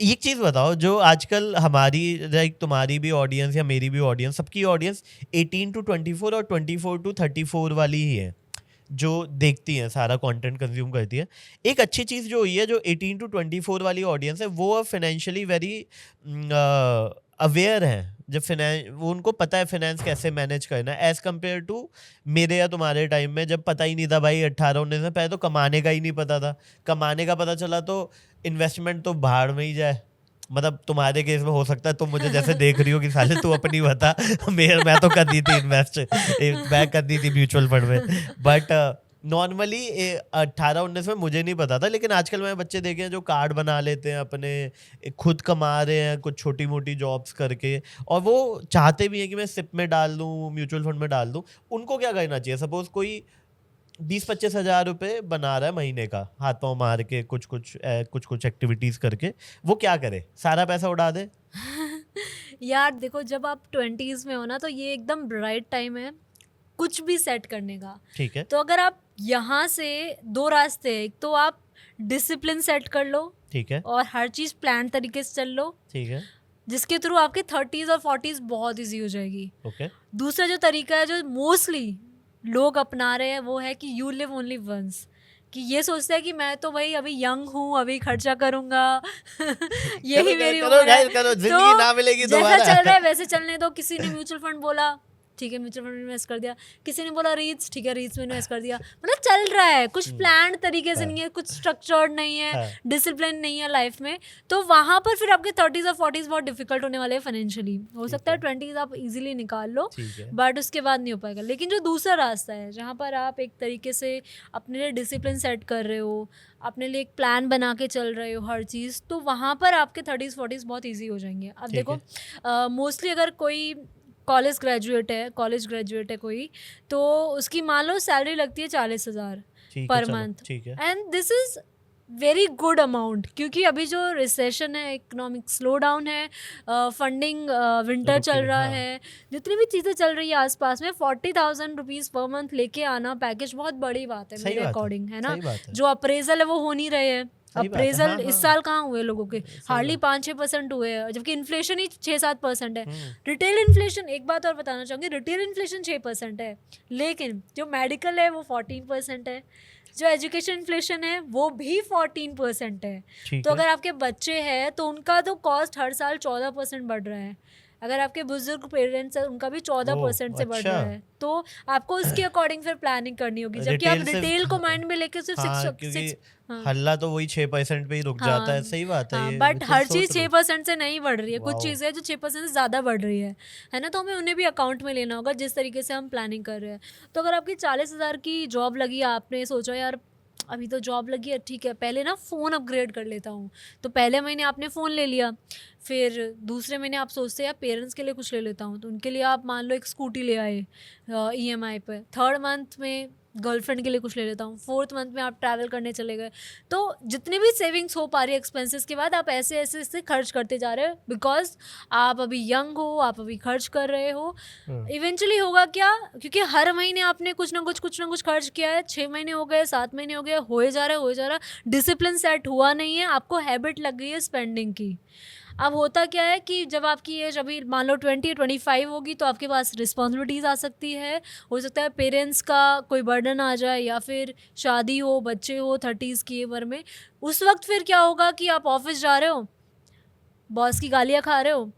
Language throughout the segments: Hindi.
एक चीज बताओ, जो आजकल हमारी, लाइक तुम्हारी भी ऑडियंस या मेरी भी ऑडियंस, सबकी ऑडियंस 18 to 24 और 24 to 34 वाली ही है, जो देखती है, सारा कंटेंट कंज्यूम करती है। एक अच्छी चीज़ जो हुई है, जो 18 to 24 वाली ऑडियंस है, वो अब फाइनेंशियली वेरी अवेयर है। जब वो उनको पता है फाइनेंस कैसे मैनेज करना है, एज कम्पेयर टू मेरे या तुम्हारे टाइम में, जब पता ही नहीं था भाई। 18-19 में पहले तो कमाने का ही नहीं पता था। कमाने का पता चला तो इन्वेस्टमेंट तो भाड़ में ही जाए। मतलब तुम्हारे केस में हो सकता है तुम मुझे जैसे देख रही हो कि साले तू अपनी बता। मैं तो कर दी थी इन्वेस्ट, मैं कर दी थी म्यूचुअल फंड में। बट नॉर्मली 18-19 में मुझे नहीं पता था, लेकिन आजकल मैंने बच्चे देखे हैं जो कार्ड बना लेते हैं अपने, खुद कमा रहे हैं कुछ छोटी मोटी जॉब्स करके, और वो चाहते भी हैं कि मैं सिप में डाल दूं, म्यूचुअल फंड में डाल दूं। उनको क्या करना चाहिए? सपोज कोई 20-25 हजार रुपए बना रहा है महीने का, हाथ पाँव मार के, कुछ कुछ एक्टिविटीज करके, वो क्या करे? सारा पैसा उड़ा दे? यार देखो, जब आप 20s में हो ना, तो ये एकदम राइट टाइम है कुछ भी सेट करने का। ठीक है। तो अगर आप यहाँ से दो रास्ते हैं, एक तो आप डिसिप्लिन सेट कर लो, ठीक है। और हर चीज प्लान तरीके से चल लो, ठीक है। जिसके थ्रू आपके 30s और 40s बहुत इजी हो जाएगी। ओके। दूसरा जो तरीका है, जो मोस्टली लोग अपना रहे हैं, वो है कि यू लिव ओनली वंस। कि ये सोचते हैं कि मैं तो भाई अभी यंग हूँ, अभी खर्चा करूंगा। यही मेरी उम्र है, जिंदगी ना मिलेगी जैसा दोबारा। चल रहा है वैसे चलने दो। किसी ने म्यूचुअल फंड बोला, ठीक है म्यूचुअल फंड में इन्वेस्ट कर दिया। किसी ने बोला रीट्स, ठीक है रीट्स में इन्वेस्ट कर दिया। मतलब चल रहा है, कुछ प्लान तरीके से नहीं है, कुछ स्ट्रक्चर्ड नहीं है, डिसिप्लिन नहीं है लाइफ में। तो वहां पर फिर आपके 30s और 40s बहुत डिफिकल्ट होने वाले हैं फाइनेंशियली। हो सकता है 20s आप इजीली निकाल लो, बट उसके बाद नहीं हो पाएगा। लेकिन जो दूसरा रास्ता है, जहाँ पर आप एक तरीके से अपने लिए डिसिप्लिन सेट कर रहे हो, अपने लिए एक प्लान बना के चल रहे हो हर चीज़, तो वहाँ पर आपके 30s 40s बहुत ईजी हो जाएंगे। अब देखो, मोस्टली अगर कोई कॉलेज ग्रेजुएट है कोई, तो उसकी मान लो सैलरी लगती है 40,000 per month, and this is very good amount. क्योंकि अभी जो रिसेशन है, इकोनॉमिक स्लो डाउन है, फंडिंग विंटर चल रहा है, जितनी भी चीज़ें चल रही है आसपास में, 40,000 रुपीज़ पर मंथ लेके आना पैकेज बहुत बड़ी बात है मेरे अकॉर्डिंग, है ना। जो अप्रेजल है वो हो नहीं रहे हैं। अप्रेजल इस साल कहाँ हुए लोगों के? हार्डली 5-6% हुए हैं, जबकि इन्फ्लेशन ही 6-7% है। रिटेल इन्फ्लेशन, एक बात और बताना चाहूँगी, रिटेल इन्फ्लेशन 6% है, लेकिन जो मेडिकल है वो 14% है, जो एजुकेशन इन्फ्लेशन है वो भी 14% है। तो अगर आपके बच्चे हैं तो उनका तो कॉस्ट हर साल 14% बढ़ रहा है। अगर आपके बुजुर्ग पेरेंट्स हैं, उनका भी 14% से बढ़ रहा है। तो आपको उसके अकॉर्डिंग फिर प्लानिंग करनी होगी। जबकि आप रिटेल को माइंड में लेके सिर्फ 6 हल्ला तो वही 6% पे ही रुक जाता है। सही बात है। बट हर चीज 6% से नहीं बढ़ रही है, कुछ चीजें जो 6% से ज्यादा बढ़ रही है ना। तो हमें उन्हें भी अकाउंट में लेना होगा जिस तरीके से हम प्लानिंग कर रहे हैं। तो अगर आपकी 40,000 की जॉब लगी, आपने सोचा यार अभी तो जॉब लगी है, ठीक है पहले ना फ़ोन अपग्रेड कर लेता हूँ, तो पहले महीने आपने फ़ोन ले लिया, फिर दूसरे महीने आप सोचते हैं यार पेरेंट्स के लिए कुछ ले लेता हूँ, तो उनके लिए आप मान लो एक स्कूटी ले आए EMI पे। थर्ड मंथ में गर्लफ्रेंड के लिए कुछ ले लेता हूँ, फोर्थ मंथ में आप ट्रैवल करने चले गए। तो जितनी भी सेविंग्स हो पा रही है एक्सपेंसेस के बाद, आप ऐसे ऐसे खर्च करते जा रहे हो, बिकॉज आप अभी यंग हो, आप अभी खर्च कर रहे हो। इवेंचुअली होगा क्या, क्योंकि हर महीने आपने कुछ ना कुछ खर्च किया है, 6 महीने हो गए, 7 महीने हो गए, हो जा रहा, डिसिप्लिन सेट हुआ नहीं है, आपको हैबिट लग गई है स्पेंडिंग की। अब होता क्या है कि जब आपकी एज अभी मान लो 20-25 होगी, तो आपके पास रिस्पॉन्सिबिलिटीज़ आ सकती है। हो सकता है पेरेंट्स का कोई बर्डन आ जाए, या फिर शादी हो, बच्चे हो 30s की उम्र में। उस वक्त फिर क्या होगा कि आप ऑफिस जा रहे हो, बॉस की गालियाँ खा रहे हो,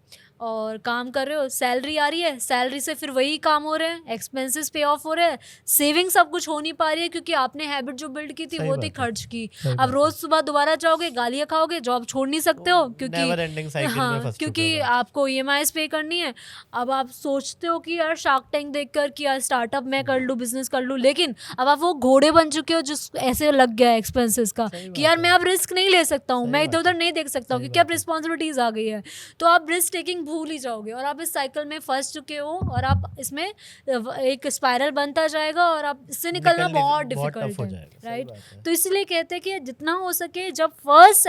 और काम कर रहे हो, सैलरी आ रही है, सैलरी से फिर वही काम हो रहे हैं, एक्सपेंसेस पे ऑफ हो रहे हैं, सेविंग सब कुछ हो नहीं पा रही है, क्योंकि आपने हैबिट जो बिल्ड की थी वो थी खर्च की। अब रोज सुबह दोबारा जाओगे, गालियाँ खाओगे, जॉब छोड़ नहीं सकते हो, क्योंकि आपको EMIs पे करनी है। अब आप सोचते हो कि यार शार्क टैंक देखकर कि यार स्टार्टअप मैं कर लूँ, बिजनेस कर लूँ, लेकिन अब आप वो घोड़े बन चुके हो जिस ऐसे लग गया है एक्सपेंसेस का कि यार मैं अब रिस्क नहीं ले सकता हूँ, मैं इधर उधर नहीं देख सकता हूँ, क्योंकि अब रिस्पॉन्सिबिलिटीज आ गई है। तो आप रिस्क टेकिंग भूल ही जाओगे, और आप इस साइकिल में फंस चुके हो, और आप इसमें एक स्पाइरल बनता जाएगा, और आप इससे निकलना बहुत डिफिकल्ट है, राइट। तो इसलिए कहते हैं कि जितना हो सके, जब फर्स्ट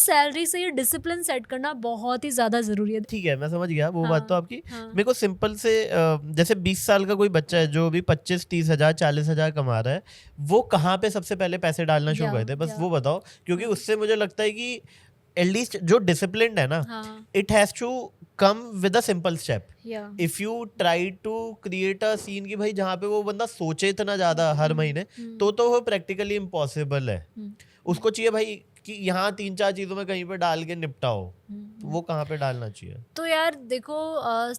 सैलरी से ये डिसिप्लिन सेट करना बहुत ही ज्यादा जरूरी है। ठीक है, मैं समझ गया वो बात तो आपकी। मेरे को सिंपल से जैसे 20 साल का कोई बच्चा है जो भी 25-30 हजार 40 हजार कमा रहा है, वो कहाँ पे सबसे पहले पैसे डालना शुरू करते हैं, बस वो बताओ। क्योंकि उससे मुझे लगता है कि एटलीस्ट जो डिसिप्लिन्ड है ना, हाँ it has to come with a simple step. Yeah if you try to create a scene कि भाई जहाँ पे वो बंदा सोचे इतना ज्यादा हर महीने, तो वो प्रैक्टिकली इम्पॉसिबल है. उसको चाहिए भाई कि यहाँ 3-4 चीजों में कहीं पे डाल के निपटाओ. वो कहाँ पे डालना चाहिए? तो यार देखो,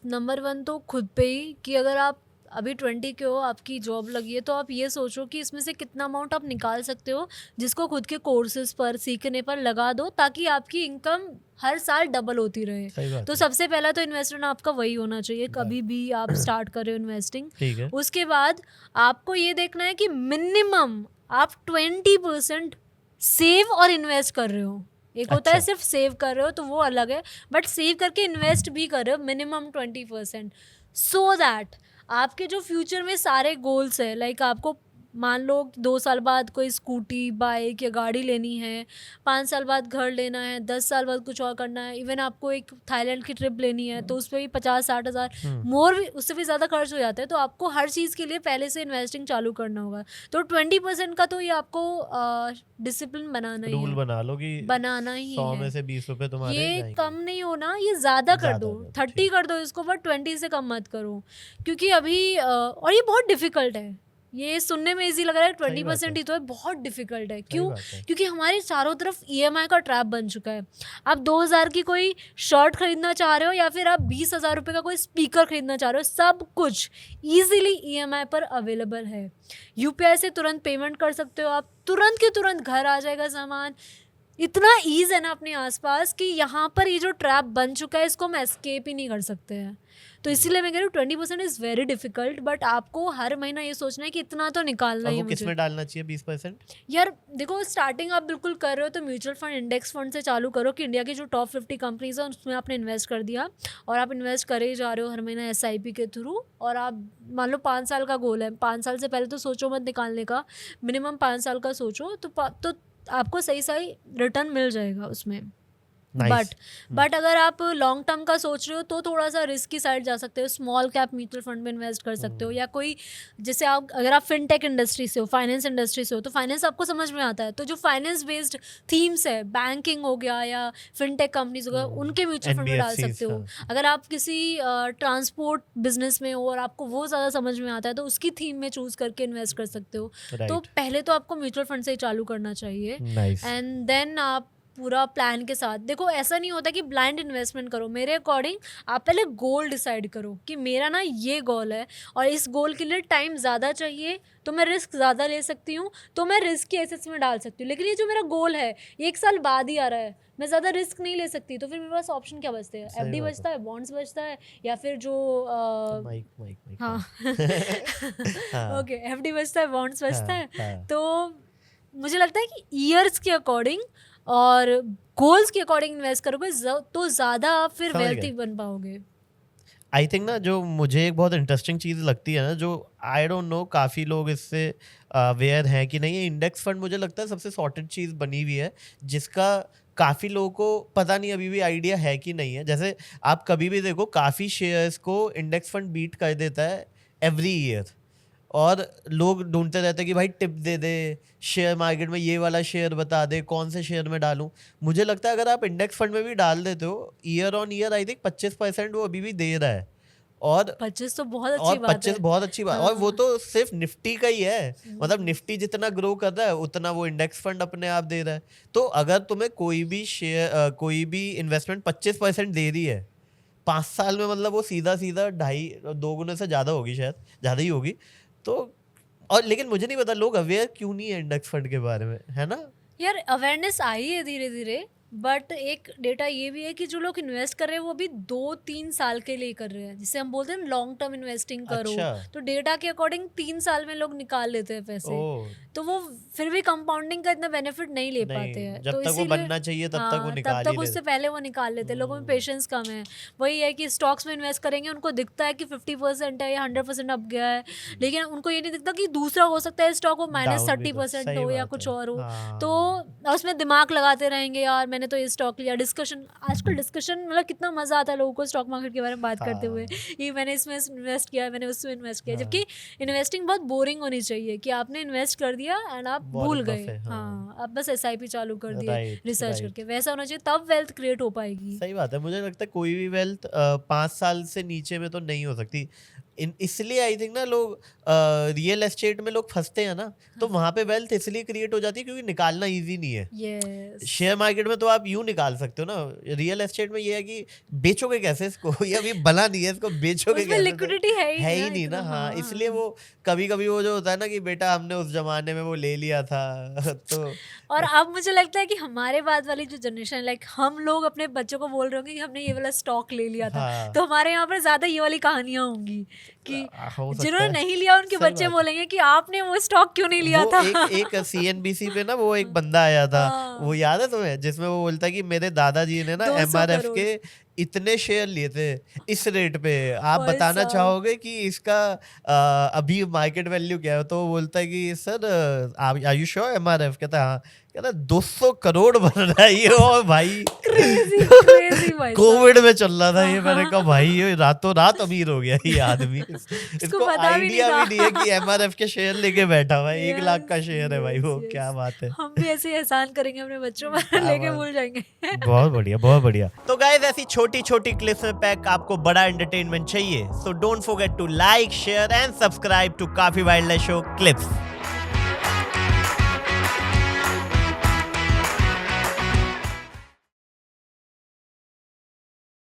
नंबर 1 तो खुद पे ही, कि अगर आप अभी 20 के हो, आपकी जॉब लगी है, तो आप ये सोचो कि इसमें से कितना अमाउंट आप निकाल सकते हो जिसको खुद के कोर्सेज पर, सीखने पर लगा दो, ताकि आपकी इनकम हर साल डबल होती रहे. सही बात तो है. सबसे पहला तो इन्वेस्टमेंट आपका वही होना चाहिए कभी भी आप स्टार्ट कर रहे हो इन्वेस्टिंग. ठीक है. उसके बाद आपको ये देखना है कि मिनिमम आप 20% सेव और इन्वेस्ट कर रहे हो. एक होता है अच्छा. सिर्फ सेव कर रहे हो तो वो अलग है, बट सेव करके इन्वेस्ट भी कर रहे हो मिनिमम 20%, सो दैट आपके जो फ्यूचर में सारे गोल्स है, लाइक आपको मान लो 2 साल बाद कोई स्कूटी, बाइक या गाड़ी लेनी है, 5 साल बाद घर लेना है, 10 साल बाद कुछ और करना है, इवन आपको एक थाईलैंड की ट्रिप लेनी है तो उस पर भी 50-60 हज़ार मोर भी, उससे भी ज़्यादा खर्च हो जाता है. तो आपको हर चीज़ के लिए पहले से इन्वेस्टिंग चालू करना होगा. तो 20% का तो ये आपको डिसिप्लिन बनाना ही रूल है, बना लो कि बनाना ही 100 में है. से 20 रुपए तुम्हारे ये जाएंगे. कम नहीं होना, ये ज़्यादा कर ज़्यादा दो, करो, 30 कर दो इसको, बट 20 से कम मत करो. क्योंकि अभी और ये बहुत डिफिकल्ट है. ये सुनने में इजी लग रहा है, 20% ही तो है, बहुत डिफिकल्ट है. क्यों? क्योंकि हमारे चारों तरफ EMI का ट्रैप बन चुका है. आप 2000 की कोई शर्ट खरीदना चाह रहे हो या फिर आप 20,000 रुपये का कोई स्पीकर खरीदना चाह रहे हो, सब कुछ ईजिली EMI पर अवेलेबल है. UPI से तुरंत पेमेंट कर सकते हो आप, तुरंत के तुरंत घर आ जाएगा सामान. इतना ईज है ना अपने आसपास कि यहाँ पर ये जो ट्रैप बन चुका है इसको हम एस्केप ही नहीं कर सकते हैं. तो इसीलिए मैं कह रही हूँ 20% इज़ वेरी डिफिकल्ट, बट आपको हर महीना ये सोचना है कि इतना तो निकालना ही है मुझे. किसमें डालना चाहिए 20%? यार देखो, स्टार्टिंग आप बिल्कुल कर रहे हो तो म्यूचुअल फंड, इंडेक्स फंड से चालू करो कि इंडिया की जो टॉप 50 कंपनीज हैं उसमें आपने इन्वेस्ट कर दिया और आप इन्वेस्ट करे ही जा रहे हो हर महीना SIP के थ्रू. और आप मान लो 5 साल का गोल है, 5 साल से पहले तो सोचो मत निकालने का, मिनिमम 5 साल का सोचो, तो आपको सही सही रिटर्न मिल जाएगा उसमें. बट अगर आप लॉन्ग टर्म का सोच रहे हो तो थोड़ा सा रिस्क की साइड जा सकते हो. स्मॉल कैप म्यूचुअल फंड में इन्वेस्ट कर सकते हो, या कोई जैसे आप, अगर आप फिनटेक इंडस्ट्री से हो, फाइनेंस इंडस्ट्री से हो, तो फाइनेंस आपको समझ में आता है, तो जो फाइनेंस बेस्ड थीम्स है, बैंकिंग हो गया या फिनटेक कंपनीज हो गया, उनके म्यूचुअल फंड में डाल सकते हो. अगर आप किसी ट्रांसपोर्ट बिजनेस में हो और आपको वो ज़्यादा समझ में आता है तो उसकी थीम में चूज करके इन्वेस्ट कर सकते हो. तो पहले तो आपको म्यूचुअल फंड से ही चालू करना चाहिए, एंड देन आप पूरा प्लान के साथ. देखो, ऐसा नहीं होता कि ब्लाइंड इन्वेस्टमेंट करो. मेरे अकॉर्डिंग आप पहले गोल डिसाइड करो कि मेरा ना ये गोल है और इस गोल के लिए टाइम ज़्यादा चाहिए, तो मैं रिस्क ज़्यादा ले सकती हूँ, तो मैं रिस्क के एसेट्स में डाल सकती हूँ. लेकिन ये जो मेरा गोल है 1 साल बाद ही आ रहा है, मैं ज़्यादा रिस्क नहीं ले सकती, तो फिर मेरे पास ऑप्शन क्या बचते हैं? FD बचता है, बॉन्ड्स बचता है, या फिर जो हाँ ओके, FD बचता है, बॉन्ड्स बचता है. तो मुझे लगता है कि ईयर्स के अकॉर्डिंग और गोल्स के अकॉर्डिंग इन्वेस्ट करोगे तो ज़्यादा आप फिर वेल्थी बन पाओगे. आई थिंक ना, जो मुझे एक बहुत इंटरेस्टिंग चीज़ लगती है ना, जो आई डोंट नो काफ़ी लोग इससे अवेयर हैं कि नहीं, ये इंडेक्स फंड मुझे लगता है सबसे सॉर्टेड चीज़ बनी हुई है, जिसका काफ़ी लोगों को पता नहीं अभी भी आइडिया है कि नहीं है. जैसे आप कभी भी देखो, काफ़ी शेयर्स को इंडेक्स फंड बीट कर देता है एवरी ईयर, और लोग ढूंढते रहते हैं कि भाई टिप दे दे, शेयर मार्केट में ये वाला शेयर बता दे, कौन से शेयर में डालूं. मुझे लगता है अगर आप इंडेक्स फंड में भी डाल देते हो, year on year I think 25% वो अभी भी दे रहा है. और 25 तो बहुत अच्छी बात है. 25 बहुत अच्छी बात. और वो तो सिर्फ निफ्टी का ही है, मतलब निफ्टी जितना ग्रो कर रहा है उतना वो इंडेक्स फंड अपने आप दे रहा है. तो अगर तुम्हें कोई भी शेयर, कोई भी इन्वेस्टमेंट 25% दे रही है 5 साल में, मतलब वो सीधा 2 गुने से ज़्यादा होगी, शायद ज़्यादा ही होगी. तो और लेकिन मुझे नहीं पता लोग अवेयर क्यों नहीं है इंडेक्स फंड के बारे में, है ना? यार अवेयरनेस आई है धीरे धीरे, बट एक डेटा ये भी है कि जो लोग इन्वेस्ट कर रहे हैं वो अभी 2-3 साल के लिए कर रहे हैं, जिसे हम बोलते हैं लॉन्ग टर्म इन्वेस्टिंग करो. अच्छा. तो डेटा के अकॉर्डिंग 3 साल में लोग निकाल लेते हैं पैसे. तो वो फिर भी कंपाउंडिंग का इतना बेनिफिट नहीं ले पाते हैं. जब तो तक वो बनना चाहिए तब तक वो निकाल तब तक उससे पहले वो निकाल लेते हैं. लोगों में पेशेंस कम है. वही है कि स्टॉक्स में इन्वेस्ट करेंगे, उनको दिखता है कि 50% है या 100% अप गया है, लेकिन उनको ये नहीं दिखता कि दूसरा हो सकता है स्टॉक वो -30% हो या कुछ और हो. तो और उसमें दिमाग लगाते रहेंगे यार मैंने तो ये स्टॉक लिया, डिस्कशन, आजकल डिस्कशन मतलब कितना मजा आता है लोगों को स्टॉक मार्केट के बारे में बात करते हुए, ये मैंने इसमें इन्वेस्ट किया, मैंने उसमें इन्वेस्ट किया, जबकि इन्वेस्टिंग बहुत बोरिंग होनी चाहिए कि आपने इन्वेस्ट कर दिया एंड आप भूल गए, हाँ आप बस SIP चालू कर दिए रिसर्च करके, वैसा होना चाहिए, तब वेल्थ क्रिएट हो पाएगी। सही बात है, मुझे लगता है कोई भी वेल्थ 5 साल से नीचे में तो नहीं हो सकती। इसलिए आई थिंक ना लोग रियल एस्टेट में लोग फंसते हैं ना, तो वहां पे वेल्थ इसलिए क्रिएट हो जाती है क्योंकि निकालना इजी नहीं है। Yes. शेयर मार्केट में तो आप यूं निकाल सकते हो ना, रियल एस्टेट में ये है कि बेचोगे कैसे इसको ये अभी बना नहीं है, इसको बेचोगे उसमें कैसे, लिक्विडिटी है ही नहीं ना। हाँ इसलिए वो कभी कभी वो जो होता है ना कि बेटा हमने उस जमाने में वो ले लिया था तो और अब मुझे लगता है कि हमारे बाद वाली जो जनरेशन है, लाइक हम लोग अपने बच्चों को बोल रहे होंगे कि हमने ये वाला स्टॉक ले लिया था, हाँ। तो हमारे यहाँ पर ज्यादा ये वाली कहानियां होंगी कि हो सकता जिन्होंने है। नहीं लिया उनके सही बच्चे बात है। बोलेंगे कि आपने वो स्टॉक क्यों नहीं लिया वो था। एक CNBC पे ना वो एक बंदा आया था, हाँ। वो याद है तुम्हें, जिसमें वो बोलता है कि मेरे दादाजी ने ना 200 MRF करोड़। के इतने शेयर लिए थे इस रेट पे, आप भाई बताना साहब। चाहोगे कि इसका अभी मार्केट वैल्यू क्या है? तो वो बोलता है कि sir are you sure MRF? कहता है हाँ, कहता 200 करोड़ बन रहा है ये। ओ भाई क्रेजी क्रेजी भाई साहब। कोविड में चल रहा था ये, मैंने हाँ। कहा भाई ये रातों रात अमीर हो गया ये आदमी, इसको पता भी नहीं आइडिया था। भी नहीं है कि MRF के शेयर लेके बैठा हुआ है, 1 लाख का Yes, शेयर है भाई वो, yes, क्या yes. बात है। हम भी ऐसे एहसान करेंगे अपने बच्चों पर, क्या लेके बात। भूल जाएंगे। बहुत बढ़िया बहुत बढ़िया। तो गाइस ऐसी छोटी छोटी क्लिप्स में पैक आपको बड़ा एंटरटेनमेंट चाहिए, so don't forget to like share and subscribe to काफी वाइल्ड लाइफ शो क्लिप्स।